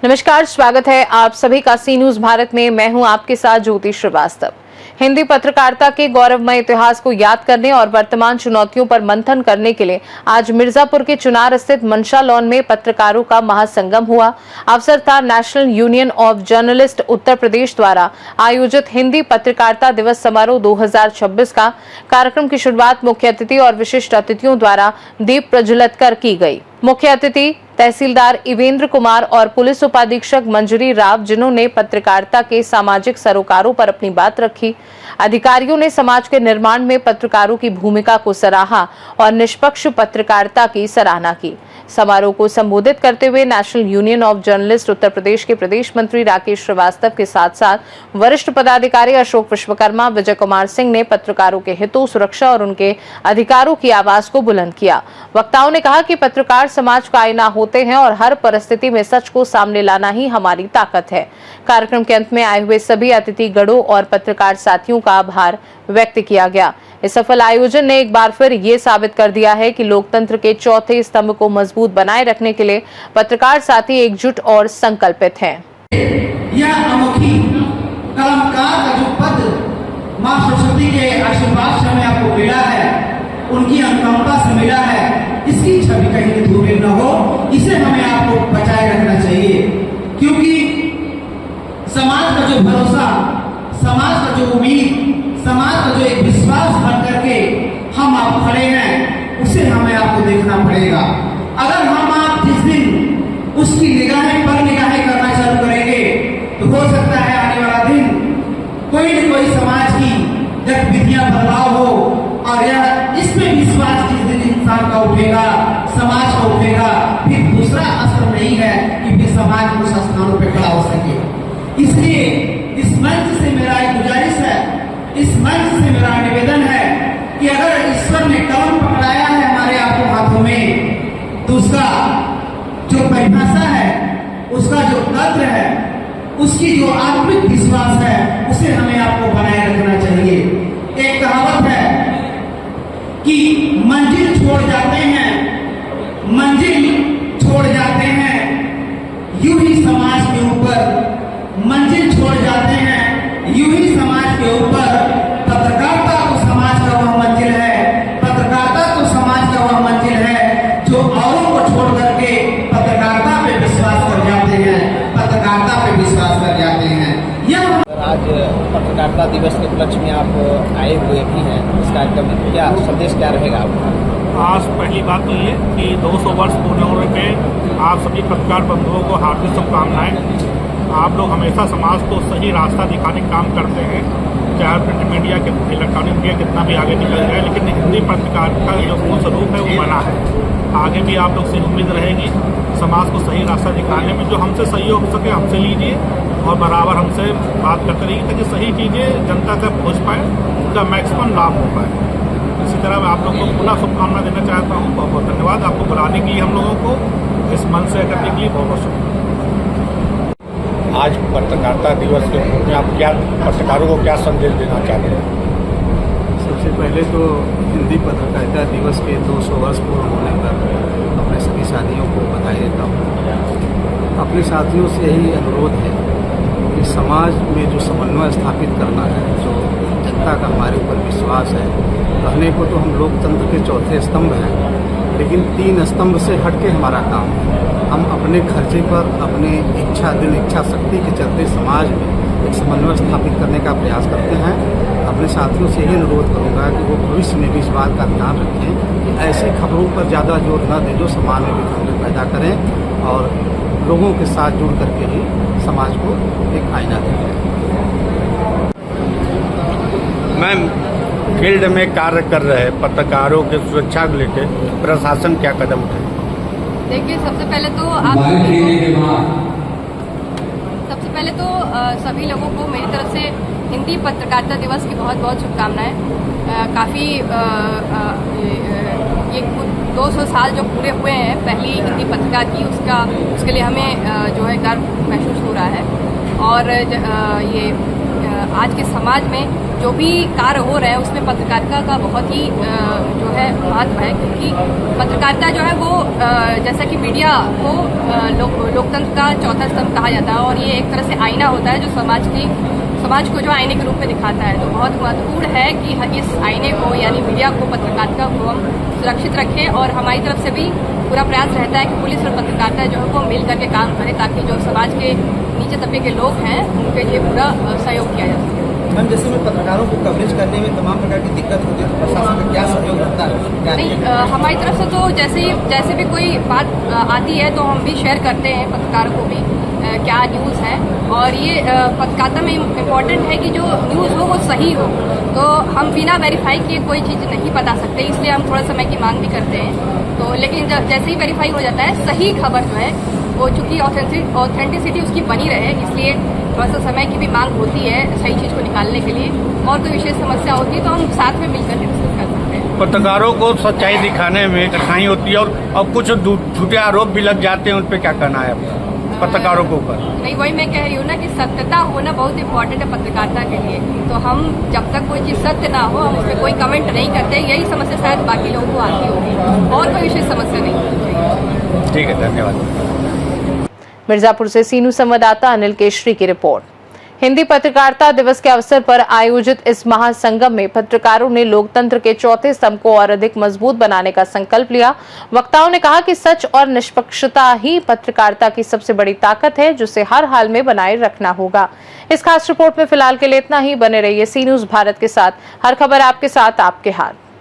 नमस्कार, स्वागत है आप सभी का सी न्यूज भारत में। मैं हूं आपके साथ ज्योति श्रीवास्तव। हिंदी पत्रकारिता के गौरवमय इतिहास को याद करने और वर्तमान चुनौतियों पर मंथन करने के लिए आज मिर्जापुर के चुनार स्थित मनशा लॉन में पत्रकारों का महासंगम हुआ। अवसर था national union of journalist Uttar Pradesh द्वारा आयोजित हिंदी पत्रकारिता दिवस समारोह 2026 का। कार्यक्रम की शुरुआत मुख्य अतिथि और विशिष्ट अतिथियों द्वारा दीप प्रज्वलित कर की गई। मुख्य अतिथि तहसीलदार इवेंद्र कुमार और पुलिस उपाधीक्षक मंजरी राव, जिन्होंने पत्रकारिता के सामाजिक सरोकारों पर अपनी बात रखी। अधिकारियों ने समाज के निर्माण में पत्रकारों की भूमिका को सराहा और निष्पक्ष पत्रकारिता की सराहना की। समारोह को संबोधित करते हुए national union of journalist Uttar Pradesh के प्रदेश मंत्री राकेश श्रीवास्तव के साथ साथ वरिष्ठ पदाधिकारी अशोक विश्वकर्मा, विजय कुमार सिंह ने पत्रकारों के हितों, सुरक्षा और उनके अधिकारों की आवाज को बुलंद किया। वक्ताओं ने कहा कि पत्रकार समाज का आईना होते हैं और हर परिस्थिति में सच को सामने लाना ही हमारी ताकत है। कार्यक्रम के अंत में आए हुए सभी अतिथिगणों और पत्रकार साथियों का आभार व्यक्त किया गया। इस सफल आयोजन ने एक बार फिर ये साबित कर दिया है कि लोकतंत्र के चौथे स्तंभ को मजबूत बनाए रखने के लिए पत्रकार साथी एकजुट और संकल्पित हैं। यह अनोखी कलमकार का जो पद मां सरस्वती के आशीर्वाद से हमें आपको मिला है, उनकी अनुकंपा से मिला है, इसकी छवि कहीं धूमिल न हो, इसे हमें आपको बचाए रखना चाहिए। क्योंकि समाज का जो भरोसा, समाज का जो उम्मीद, समाज का जो एक विश्वास बन करके हम आप खड़े हैं, उसे हमें आपको देखना पड़ेगा। अगर हम आप जिस दिन उसकी निगाहें पर निगाहें करना चालू करेंगे तो हो सकता है आने वाला दिन कोई न कोई समाज की गतिविधियां बदलाव हो, और यह इसमें विश्वास जिस दिन इंसान का उठेगा, समाज का उठेगा, फिर दूसरा असर नहीं है कि फिर समाज उस स्थानों पर खड़ा हो सके। इसलिए इस मंच से मेरा एक गुजारिश है, इस मंच से मेरा निवेदन है कि अगर ईश्वर ने कलम पकड़ाया है हमारे आपको हाथों में, तो उसका जो परिभाषा है, उसका जो तंत्र है, उसकी जो आत्मिक विश्वास है, उसे हमें आपको बनाए रखना चाहिए। एक कहावत है कि मंजिल छोड़ जाते हैं, मंजिल छोड़ जाते हैं, यूं ही समाज के ऊपर मंजिल छोड़ जाते हैं, यूं ही समाज के ऊपर पत्रकारिता तो समाज का वह मंजिल है, पत्रकारिता तो समाज का वह मंजिल है जो औरों को छोड़ करके पत्रकारिता पे विश्वास कर जाते हैं, पत्रकारिता पे विश्वास कर जाते हैं। यह आज पत्रकारिता दिवस के उपलक्ष्य में आप आए हुए भी हैं, इस कार्यक्रम में क्या संदेश क्या रहेगा आपका? आज पहली बात तो ये कि 200 वर्ष पूरे होने पे आप सभी पत्रकार बंधुओं को हार्दिक शुभकामनाएं। आप लोग हमेशा समाज को सही रास्ता दिखाने का काम करते हैं, चाहे प्रिंट मीडिया के इलेक्ट्रॉनिक मीडिया कितना भी आगे निकल जाए, लेकिन हिंदी पत्रकारिता का जो मूल स्वरूप है वो बना है। आगे भी आप लोग से उम्मीद रहेगी समाज को सही रास्ता दिखाने में, जो हमसे सहयोग हो सके हमसे लीजिए और बराबर हमसे बात करते रहिए ताकि सही चीज़ें जनता तक पहुँच पाए, उनका मैक्सिमम लाभ हो पाए। इसी तरह मैं आप लोग को पुनः शुभकामना देना चाहता हूँ। बहुत बहुत धन्यवाद आपको बुलाने के लिए, हम लोगों को इस मंच से करने के लिए बहुत बहुत शुक्रिया। आज पत्रकारिता दिवस के रूप में आप क्या पत्रकारों को क्या संदेश देना चाहते हैं? सबसे पहले तो हिंदी पत्रकारिता दिवस के 200 वर्ष पूर्ण होने पर अपने सभी साथियों को बधाई देता हूँ। अपने साथियों से यही अनुरोध है कि समाज में जो समन्वय स्थापित करना है, जो जनता का हमारे ऊपर विश्वास है, कहने को तो हम लोकतंत्र के चौथे स्तंभ हैं, लेकिन 3 स्तंभ से हटके हमारा काम है। हम अपने खर्चे पर, अपने इच्छा शक्ति के चलते समाज में एक समन्वय स्थापित करने का प्रयास करते हैं। अपने साथियों से यही अनुरोध करूंगा कि वो भविष्य में भी इस बात का ध्यान रखें कि ऐसी खबरों पर ज़्यादा जोर न दें जो समाज में विखंडन पैदा करें, और लोगों के साथ जुड़ करके ही समाज को एक आईना दें। मैम, फील्ड में कार्य कर रहे पत्रकारों की सुरक्षा को लेकर प्रशासन क्या कदम उठाए? देखिए, सबसे पहले तो सभी लोगों को मेरी तरफ से हिंदी पत्रकारिता दिवस की बहुत बहुत शुभकामनाएं। काफ़ी ये 200 साल जो पूरे हुए हैं पहली हिंदी पत्रिका की, उसके लिए हमें जो है गर्व महसूस हो रहा है। और ये आज के समाज में जो भी कार्य हो रहे हैं उसमें पत्रकारिता का बहुत ही जो है महत्व है, क्योंकि पत्रकारिता जो है वो जैसा कि मीडिया को लोकतंत्र का चौथा स्तंभ कहा जाता है और ये एक तरह से आईना होता है जो समाज को जो आईने के रूप में दिखाता है। तो बहुत महत्वपूर्ण है कि इस आईने को यानी मीडिया को, पत्रकारिता को हम सुरक्षित रखें और हमारी तरफ से भी पूरा प्रयास रहता है कि पुलिस और पत्रकारिता जो है वो मिल करके काम करें ताकि जो समाज के नीचे तबके के लोग हैं उनके लिए पूरा सहयोग किया जा सके। मैम, जैसे में पत्रकारों को कवरेज करने में तमाम प्रकार की दिक्कत होती है तो प्रशासन का क्या सहयोग रहता है? नहीं, हमारी तरफ से तो जैसे भी कोई बात आती है तो हम भी शेयर करते हैं पत्रकारों को भी क्या न्यूज़ है, और ये पत्रकारिता में इम्पोर्टेंट है कि जो न्यूज़ हो वो सही हो। तो हम बिना वेरीफाई किए कोई चीज़ नहीं बता सकते, इसलिए हम थोड़ा समय की मांग भी करते हैं। तो लेकिन जैसे ही वेरीफाई हो जाता है सही खबर जो है वो चूँकि ऑथेंटिसिटी उसकी बनी रहे, इसलिए थोड़ा सा समय की भी मांग होती है सही चीज़ को निकालने के लिए। और कोई विशेष समस्या होती है तो हम साथ में मिलकर डिस्कस कर सकते हैं। पत्रकारों को सच्चाई दिखाने में कठिनाई होती है और कुछ झूठे आरोप भी लग जाते हैं, उन पर क्या करना है आपका पत्रकारों के ऊपर? नहीं, वही मैं कह रही हूँ ना कि सत्यता होना बहुत इंपॉर्टेंट है पत्रकारिता के लिए। तो हम जब तक कोई चीज़ सत्य ना हो हम उस पर कोई कमेंट नहीं करते। यही समस्या शायद बाकी लोगों को आती होगी, और कोई विशेष समस्या नहीं होगी। ठीक है, धन्यवाद। मिर्जापुर से सीनू संवाददाता अनिल केशरी की रिपोर्ट। हिंदी पत्रकारिता दिवस के अवसर पर आयोजित इस महासंगम में पत्रकारों ने लोकतंत्र के चौथे स्तंभ को और अधिक मजबूत बनाने का संकल्प लिया। वक्ताओं ने कहा कि सच और निष्पक्षता ही पत्रकारिता की सबसे बड़ी ताकत है, जिसे हर हाल में बनाए रखना होगा। इस खास रिपोर्ट में फिलहाल के लिए इतना ही। बने रहिए सी न्यूज़ भारत के साथ। हर खबर आपके साथ, आपके हाथ।